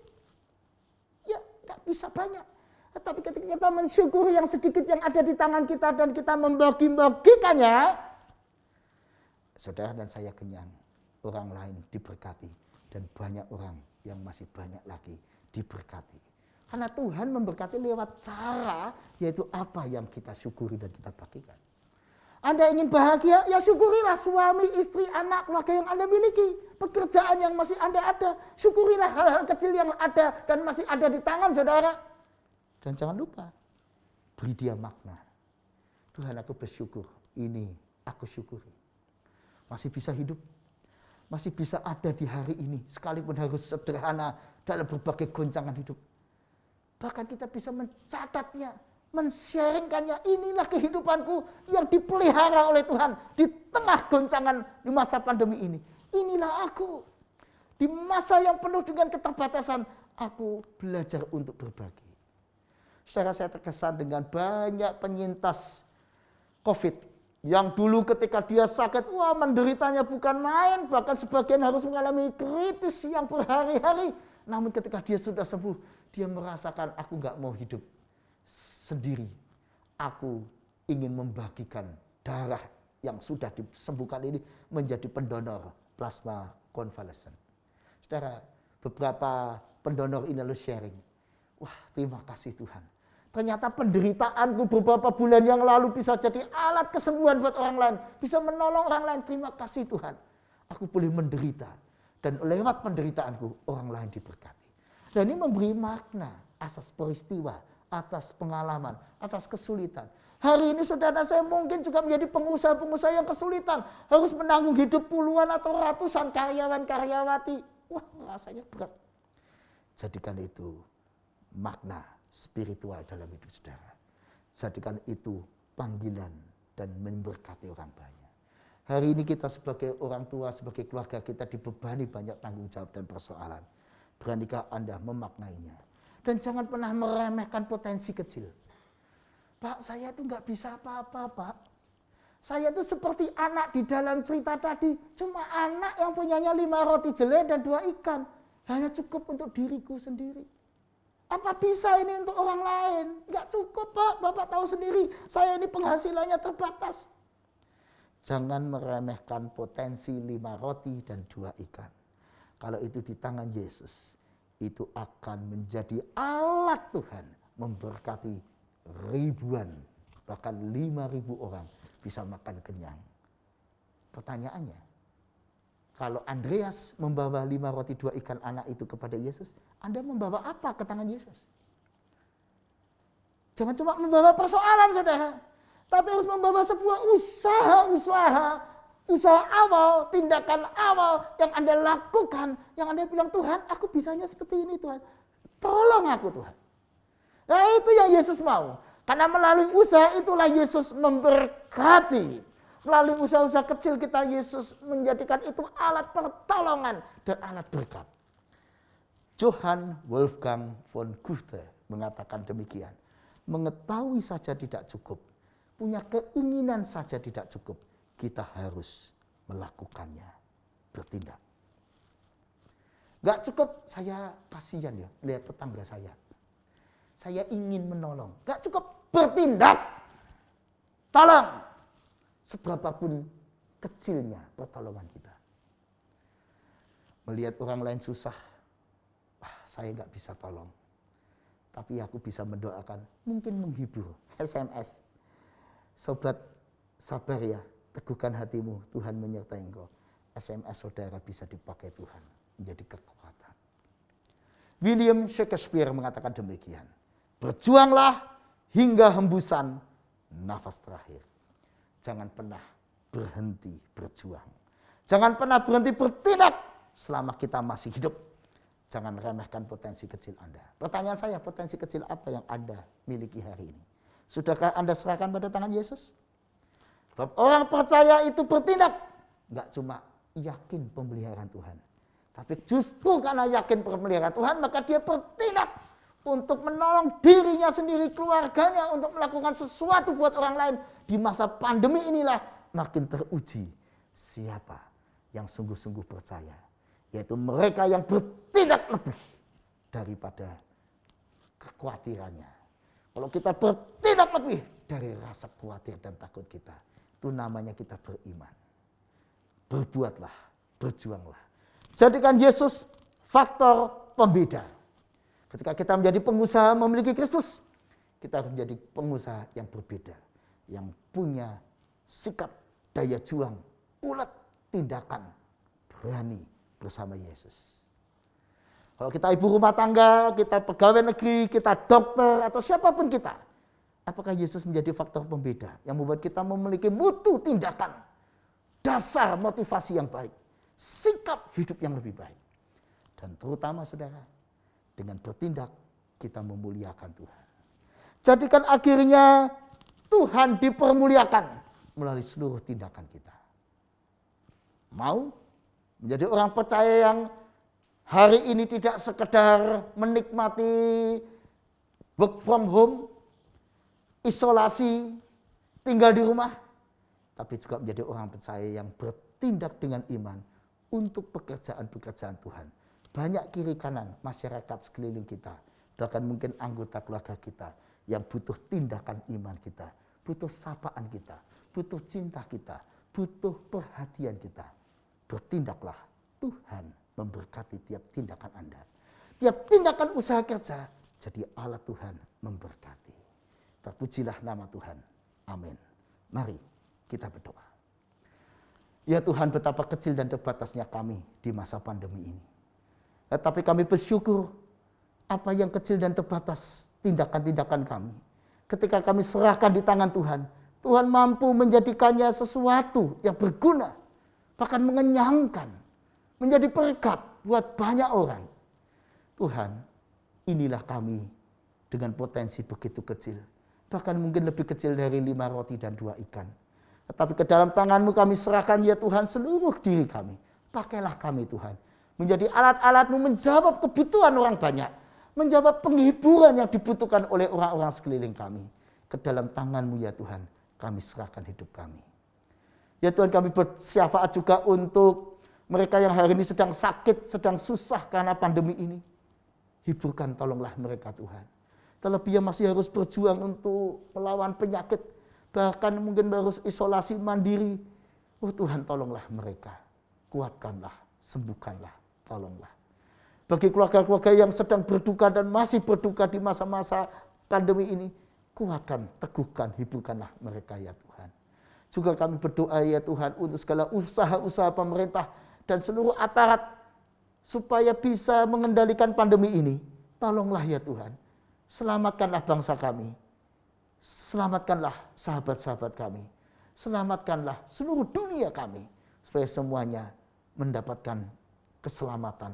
Ya, nggak bisa banyak. Tetapi ketika kita mensyukuri yang sedikit yang ada di tangan kita dan kita membagi-bagikannya, saudara dan saya kenyang, orang lain diberkati, dan banyak orang yang masih banyak lagi diberkati. Karena Tuhan memberkati lewat cara, yaitu apa yang kita syukuri dan kita bagikan. Anda ingin bahagia, ya syukurilah suami, istri, anak, keluarga yang Anda miliki. Pekerjaan yang masih Anda ada, syukurilah hal-hal kecil yang ada dan masih ada di tangan saudara. Dan jangan lupa, beri dia makna. Tuhan, aku bersyukur, ini aku syukuri. Masih bisa hidup, masih bisa ada di hari ini, sekalipun harus sederhana dalam berbagai goncangan hidup. Bahkan kita bisa mencatatnya, men-sharingkannya, inilah kehidupanku yang dipelihara oleh Tuhan di tengah goncangan di masa pandemi ini. Inilah aku. Di masa yang penuh dengan keterbatasan, aku belajar untuk berbagi. Saudara, saya terkesan dengan banyak penyintas COVID yang dulu ketika dia sakit, wah menderitanya bukan main, bahkan sebagian harus mengalami kritis yang berhari-hari. Namun ketika dia sudah sembuh, dia merasakan, aku nggak mau hidup sendiri. Aku ingin membagikan darah yang sudah disembuhkan ini menjadi pendonor plasma konvalesen. Saudara, beberapa pendonor ini lalu sharing. Wah, terima kasih Tuhan. Ternyata penderitaanku beberapa bulan yang lalu bisa jadi alat kesembuhan buat orang lain. Bisa menolong orang lain. Terima kasih Tuhan. Aku boleh menderita. Dan lewat penderitaanku orang lain diberkati. Dan ini memberi makna atas peristiwa, atas pengalaman, atas kesulitan. Hari ini saudara saya mungkin juga menjadi pengusaha-pengusaha yang kesulitan. Harus menanggung hidup puluhan atau ratusan karyawan-karyawati. Wah, rasanya berat. Jadikan itu makna spiritual dalam hidup saudara. Jadikan itu panggilan dan memberkati orang banyak. Hari ini kita sebagai orang tua, sebagai keluarga kita dibebani banyak tanggung jawab dan persoalan. Beranikah Anda memaknainya? Dan jangan pernah meremehkan potensi kecil. Pak, saya itu nggak bisa apa-apa, Pak. Saya itu seperti anak di dalam cerita tadi. Cuma anak yang punyanya 5 roti jelai dan 2 ikan. Hanya cukup untuk diriku sendiri. Apa bisa ini untuk orang lain? Nggak cukup Pak, Bapak tahu sendiri. Saya ini penghasilannya terbatas. Jangan meremehkan potensi 5 roti dan 2 ikan. Kalau itu di tangan Yesus, itu akan menjadi alat Tuhan memberkati ribuan, bahkan 5.000 orang bisa makan kenyang. Pertanyaannya, kalau Andreas membawa 5 roti 2 ikan anak itu kepada Yesus, Anda membawa apa ke tangan Yesus? Jangan cuma membawa persoalan saudara, tapi harus membawa sebuah usaha awal, tindakan awal yang Anda lakukan, yang Anda bilang, Tuhan aku bisanya seperti ini Tuhan, tolong aku Tuhan. Nah itu yang Yesus mau, karena melalui usaha itulah Yesus memberkati. Melalui usaha-usaha kecil kita, Yesus menjadikan itu alat pertolongan dan alat berkat. Johann Wolfgang von Goethe mengatakan demikian. Mengetahui saja tidak cukup, punya keinginan saja tidak cukup. Kita harus melakukannya, bertindak. Gak cukup, saya kasihan ya, lihat tetangga saya. Saya ingin menolong. Gak cukup, bertindak. Tolong. Seberapapun kecilnya pertolongan kita. Melihat orang lain susah, saya nggak bisa tolong. Tapi aku bisa mendoakan, mungkin menghibur. SMS, sobat sabar ya, teguhkan hatimu, Tuhan menyertai engkau. SMS saudara bisa dipakai Tuhan menjadi kekuatan. William Shakespeare mengatakan demikian. Berjuanglah hingga hembusan nafas terakhir. Jangan pernah berhenti berjuang. Jangan pernah berhenti bertindak selama kita masih hidup. Jangan remehkan potensi kecil Anda. Pertanyaan saya, potensi kecil apa yang Anda miliki hari ini? Sudahkah Anda serahkan pada tangan Yesus? Sebab orang percaya itu bertindak. Enggak cuma yakin pemeliharaan Tuhan. Tapi justru karena yakin pemeliharaan Tuhan, maka dia bertindak untuk menolong dirinya sendiri, keluarganya, untuk melakukan sesuatu buat orang lain. Di masa pandemi inilah makin teruji siapa yang sungguh-sungguh percaya. Yaitu mereka yang bertindak lebih daripada kekhawatirannya. Kalau kita bertindak lebih dari rasa khawatir dan takut kita, itu namanya kita beriman. Berbuatlah, berjuanglah. Jadikan Yesus faktor pembeda. Ketika kita menjadi pengusaha memiliki Kristus, kita harus menjadi pengusaha yang berbeda. Yang punya sikap, daya juang, ulet, tindakan, berani bersama Yesus. Kalau kita ibu rumah tangga, kita pegawai negeri, kita dokter, atau siapapun kita, apakah Yesus menjadi faktor pembeda yang membuat kita memiliki mutu tindakan, dasar motivasi yang baik, sikap hidup yang lebih baik. Dan terutama saudara, dengan bertindak kita memuliakan Tuhan. Jadikan akhirnya Tuhan dipermuliakan melalui seluruh tindakan kita. Mau menjadi orang percaya yang hari ini tidak sekedar menikmati work from home, isolasi, tinggal di rumah, tapi juga menjadi orang percaya yang bertindak dengan iman untuk pekerjaan-pekerjaan Tuhan. Banyak kiri kanan masyarakat sekeliling kita, bahkan mungkin anggota keluarga kita yang butuh tindakan iman kita, butuh sapaan kita, butuh cinta kita, butuh perhatian kita. Bertindaklah, Tuhan memberkati tiap tindakan Anda. Tiap tindakan usaha kerja jadi alat Tuhan memberkati. Terpujilah nama Tuhan. Amin. Mari kita berdoa. Ya Tuhan, betapa kecil dan terbatasnya kami di masa pandemi ini. Tetapi kami bersyukur apa yang kecil dan terbatas tindakan-tindakan kami. Ketika kami serahkan di tangan Tuhan, Tuhan mampu menjadikannya sesuatu yang berguna, bahkan mengenyangkan, menjadi berkat buat banyak orang. Tuhan, inilah kami dengan potensi begitu kecil, bahkan mungkin lebih kecil dari 5 roti dan 2 ikan. Tetapi ke dalam tangan-Mu kami serahkan ya Tuhan seluruh diri kami. Pakailah kami Tuhan, menjadi alat-alat-Mu menjawab kebutuhan orang banyak, menjawab penghiburan yang dibutuhkan oleh orang-orang sekeliling kami. Ke dalam tangan-Mu ya Tuhan, kami serahkan hidup kami. Ya Tuhan, kami bersyafaat juga untuk mereka yang hari ini sedang sakit, sedang susah karena pandemi ini. Hiburkan, tolonglah mereka Tuhan. Terlebih yang masih harus berjuang untuk melawan penyakit, bahkan mungkin harus isolasi mandiri. Oh Tuhan, tolonglah mereka. Kuatkanlah, sembuhkanlah, tolonglah. Bagi keluarga-keluarga yang sedang berduka dan masih berduka di masa-masa pandemi ini, kuatkan, teguhkan, hiburkanlah mereka ya Tuhan. Juga kami berdoa ya Tuhan untuk segala usaha-usaha pemerintah dan seluruh aparat supaya bisa mengendalikan pandemi ini. Tolonglah ya Tuhan, selamatkanlah bangsa kami. Selamatkanlah sahabat-sahabat kami. Selamatkanlah seluruh dunia kami. Supaya semuanya mendapatkan keselamatan.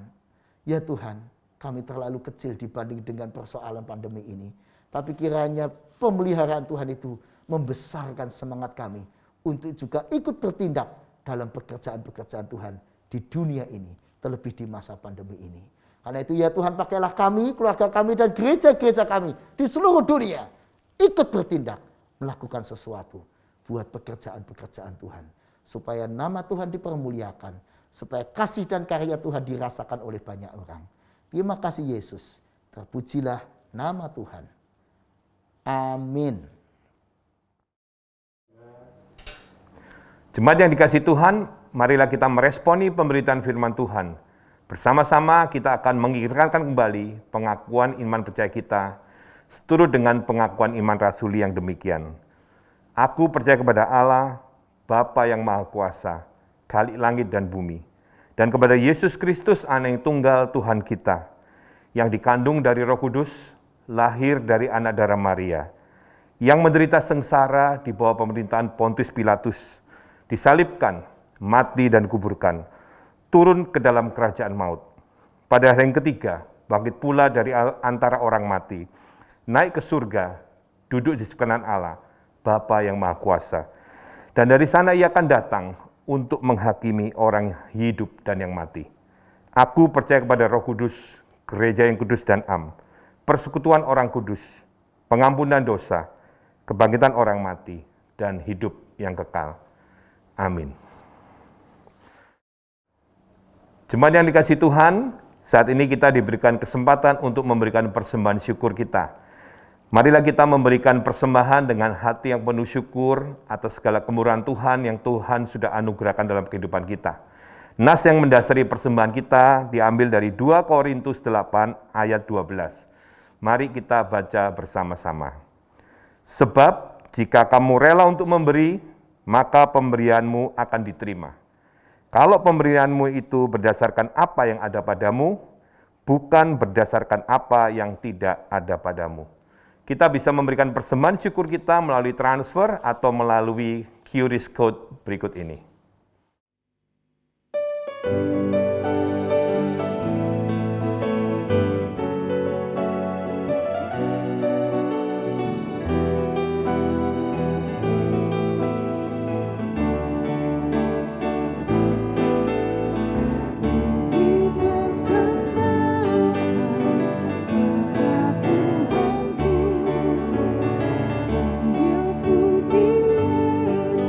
Ya Tuhan, kami terlalu kecil dibanding dengan persoalan pandemi ini. Tapi kiranya pemeliharaan Tuhan itu membesarkan semangat kami untuk juga ikut bertindak dalam pekerjaan-pekerjaan Tuhan di dunia ini. Terlebih di masa pandemi ini. Karena itu ya Tuhan, pakailah kami, keluarga kami, dan gereja-gereja kami di seluruh dunia. Ikut bertindak, melakukan sesuatu buat pekerjaan-pekerjaan Tuhan. Supaya nama Tuhan dipermuliakan. Supaya kasih dan karya Tuhan dirasakan oleh banyak orang. Terima kasih Yesus. Terpujilah nama Tuhan. Amin. Jemaat yang dikasihi Tuhan, marilah kita meresponi pemberitaan firman Tuhan Bersama-sama kita akan mengingatkan kembali pengakuan iman percaya kita, seturut dengan pengakuan iman rasuli yang demikian. Aku percaya kepada Allah, Bapa yang Maha Kuasa, Khalik langit dan bumi, dan kepada Yesus Kristus, Anak yang tunggal Tuhan kita, yang dikandung dari Roh Kudus, lahir dari anak darah Maria, yang menderita sengsara di bawah pemerintahan Pontius Pilatus, disalibkan, mati dan kuburkan, turun ke dalam kerajaan maut. Pada hari yang ketiga, bangkit pula dari antara orang mati, naik ke surga, duduk di sebelah kanan Allah, Bapa yang Maha Kuasa. Dan dari sana ia akan datang untuk menghakimi orang hidup dan yang mati. Aku percaya kepada Roh Kudus, gereja yang kudus dan am, persekutuan orang kudus, pengampunan dosa, kebangkitan orang mati, dan hidup yang kekal. Amin. Jemaat yang dikasihi Tuhan, saat ini kita diberikan kesempatan untuk memberikan persembahan syukur kita. Marilah kita memberikan persembahan dengan hati yang penuh syukur atas segala kemurahan Tuhan yang Tuhan sudah anugerahkan dalam kehidupan kita. Nas yang mendasari persembahan kita diambil dari 2 Korintus 8 ayat 12. Mari kita baca bersama-sama. Sebab jika kamu rela untuk memberi, maka pemberianmu akan diterima. Kalau pemberianmu itu berdasarkan apa yang ada padamu, bukan berdasarkan apa yang tidak ada padamu. Kita bisa memberikan persembahan syukur kita melalui transfer atau melalui QRIS code berikut ini. Sambil puji Yesus,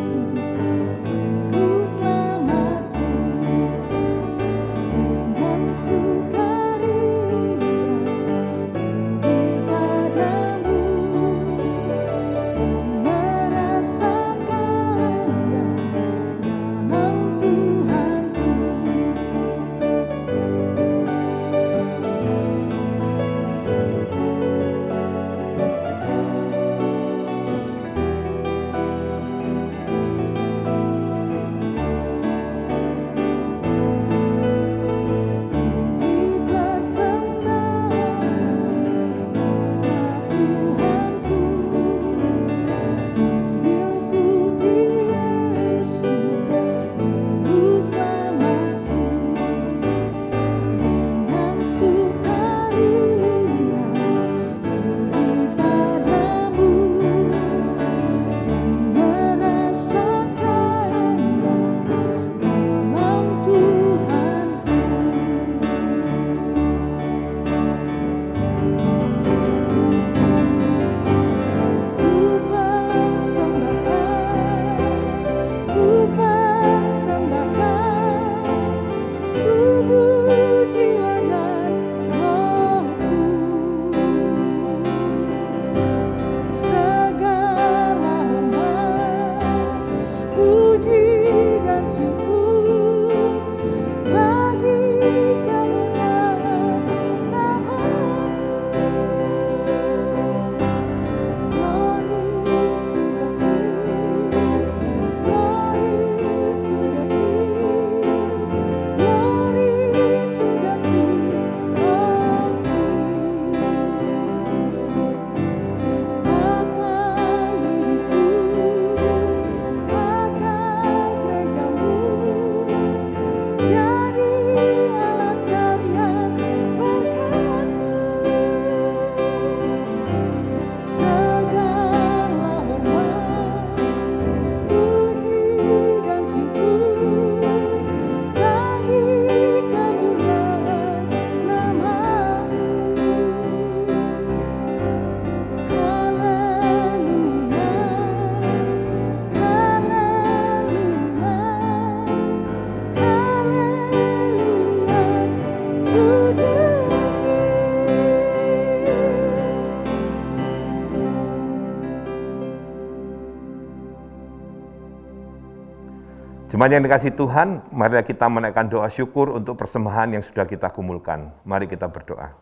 Jemaat yang dikasihi Tuhan, mari kita menaikkan doa syukur untuk persembahan yang sudah kita kumpulkan. Mari kita berdoa.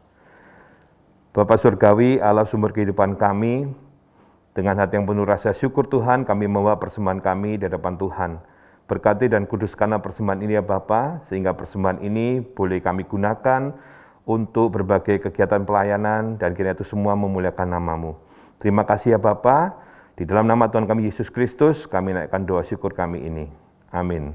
Bapa Surgawi, Allah sumber kehidupan kami, dengan hati yang penuh rasa syukur Tuhan, kami membawa persembahan kami di hadapan Tuhan. Berkati dan kuduskanlah persembahan ini ya Bapa, sehingga persembahan ini boleh kami gunakan untuk berbagai kegiatan pelayanan, dan kiranya itu semua memuliakan nama-Mu. Terima kasih ya Bapa, di dalam nama Tuhan kami Yesus Kristus, kami naikkan doa syukur kami ini. Amin.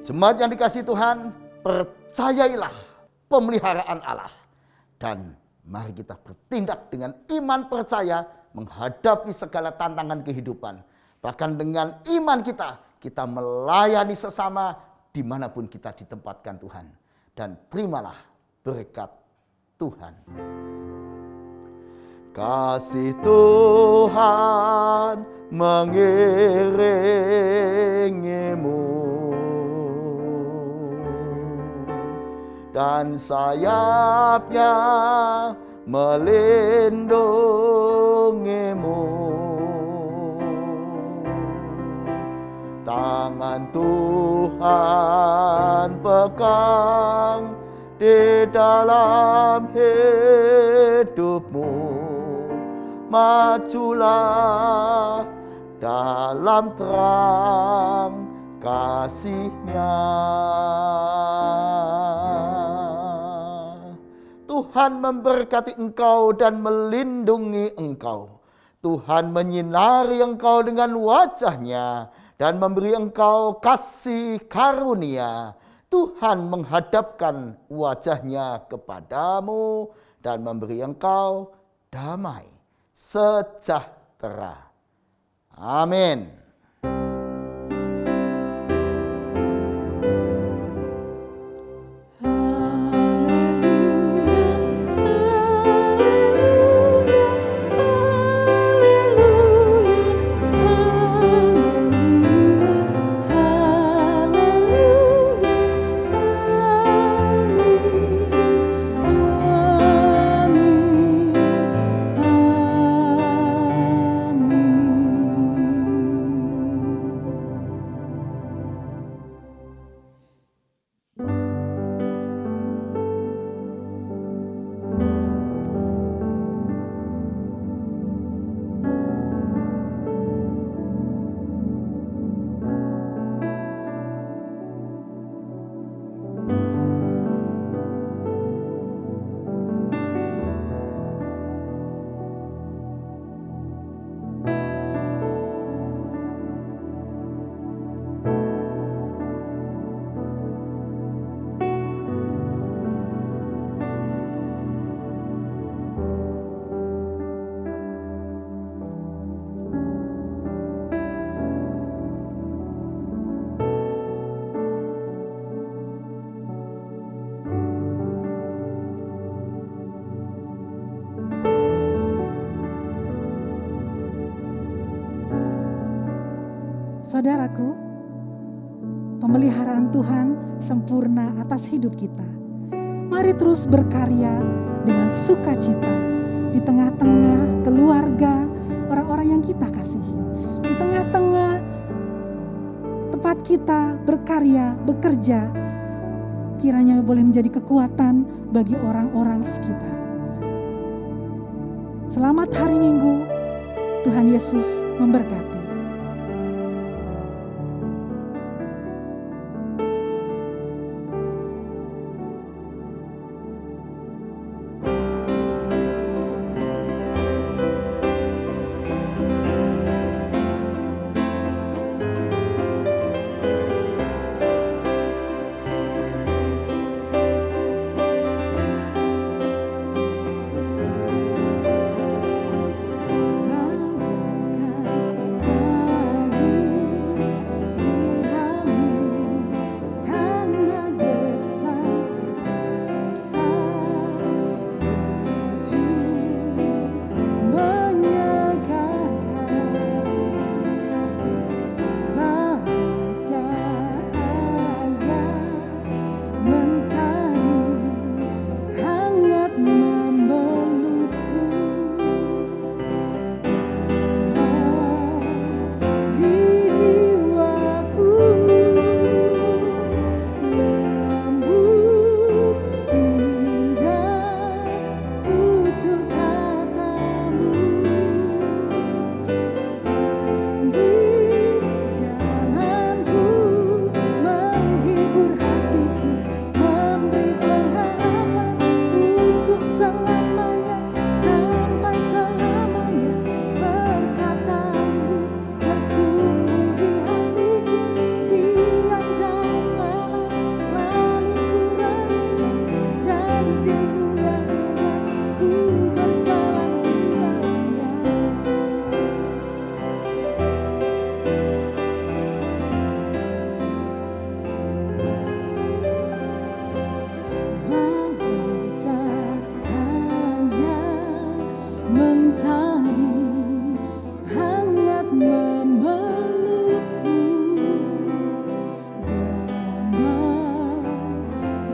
Jemaat yang dikasihi Tuhan, percayailah pemeliharaan Allah. Dan mari kita bertindak dengan iman percaya menghadapi segala tantangan kehidupan. Bahkan dengan iman kita melayani sesama dimanapun kita ditempatkan Tuhan. Dan terimalah berkat Tuhan. Kasih Tuhan mengiringimu, dan sayapnya melindungimu. Tangan Tuhan pegang di dalam hidupmu. majulah dalam terang kasih-Nya. Tuhan memberkati engkau dan melindungi engkau. Tuhan menyinari engkau dengan wajah-Nya dan memberi engkau kasih karunia. Tuhan menghadapkan wajah-Nya kepadamu dan memberi engkau damai sejahtera. Amin. Saudaraku, pemeliharaan Tuhan sempurna atas hidup kita. Mari terus berkarya dengan sukacita di tengah-tengah keluarga, orang-orang yang kita kasihi. Di tengah-tengah tempat kita berkarya, bekerja, kiranya boleh menjadi kekuatan bagi orang-orang sekitar. Selamat hari Minggu, Tuhan Yesus memberkati.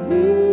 Di